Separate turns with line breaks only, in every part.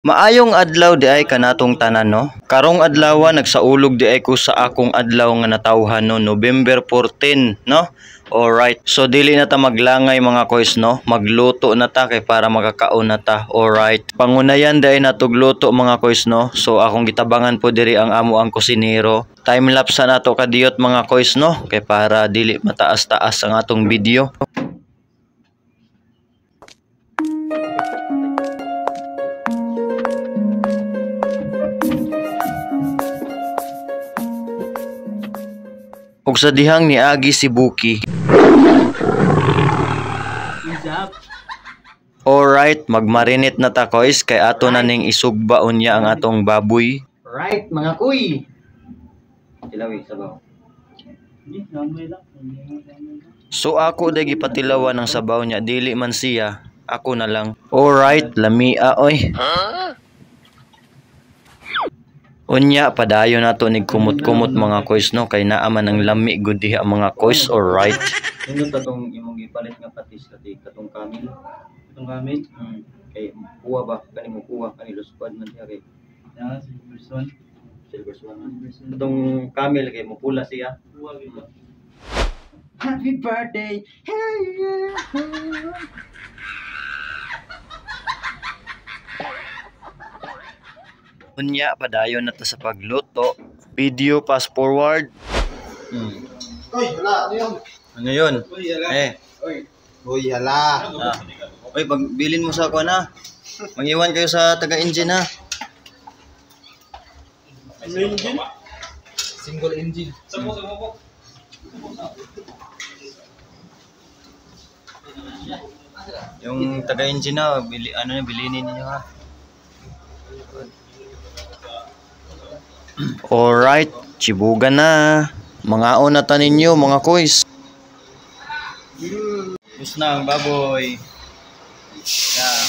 Maayong adlaw di ay kanatong tanan no. Karong adlaw nagsaulog di ay ko sa akong adlaw nga natawhan no November 14 no. Alright. So dili na ta maglangay mga koys no. Magluto na ta kay para makakaon na ta. Alright. Pangunayan di ay natugluto mga koys no. So akong gitabangan po diri ang amo ang kusinero. Time lapse na to kadiyot mga koys no kay para dili mataas-taas ang atong video. Ug sa dihang niagi si Buki. Alright, magmarinate na ta koys kay ato na ning isugba unya ang atong baboy.
Right, mga kuy. Tilawi sabaw.
So ako day gipatilawan ng sabaw niya, dili man siya, ako na lang. Alright, lamia oy. Unya padayon nato nig kumot-kumot mga koys no kay naa man ang lami gud diha mga koys. Alright.
Nindot tatong imong gipalit nga patis katong kamil. Katong kamil. Kay kuha ba kani mo kuha kani luskwad man diha kay. Silver swan. Katong kamil kay mo pula siya. Kuha gyud. Happy birthday. Hey yeah.
Unya padayon na ta sa pagluto. Video fast forward.
Uy, hala, ano yun?
Ano yun?
Uy, hala.
Uy, hala. Uy, pagbilin mo sa ako na. Mag-iwan kayo sa taga-engine ha.
Engine? Single engine.
Yung taga-engine na, bilinin niyo ha. Alright, chibugan na. Mga na ta ninyo mga koys. Bus na ang baboy. Yeah.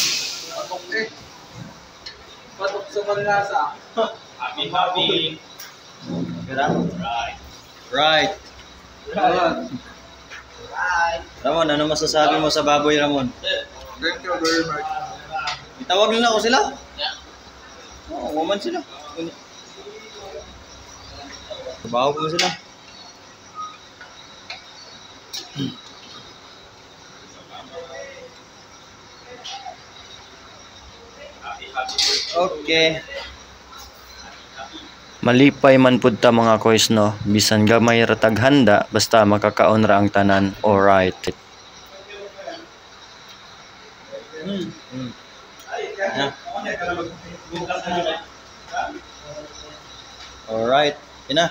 Patok sa panlasa. Happy.
Right. Ramon, ano masasabi mo sa baboy, Ramon?
Thank you very much.
Itawag na ako sila. Oo, woman sila. Trabaho ko sila. Okay. Malipay man pud ta mga koys no. Bisan gamay ra tag handa basta makakaon ra ang tanan. Alright. Alright. Ina.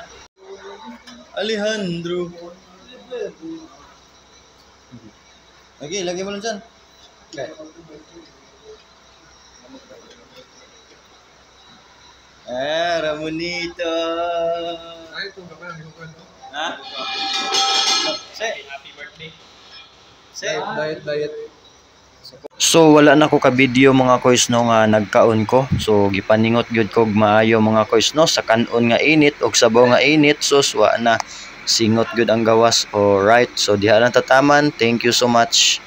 Alejandro. Okay, lagay mo lang dyan. Okay. Ramonito.
Ay, ito naman.
Ha?
Happy birthday.
Diet.
So wala na ko ka video mga koys no nga nagkaon ko. So gipaningot gyud kog maayo mga koys no sa kanon nga init og sabaw nga init sus wa na singot gyud ang gawas. Alright. So diha na tataman. Thank you so much.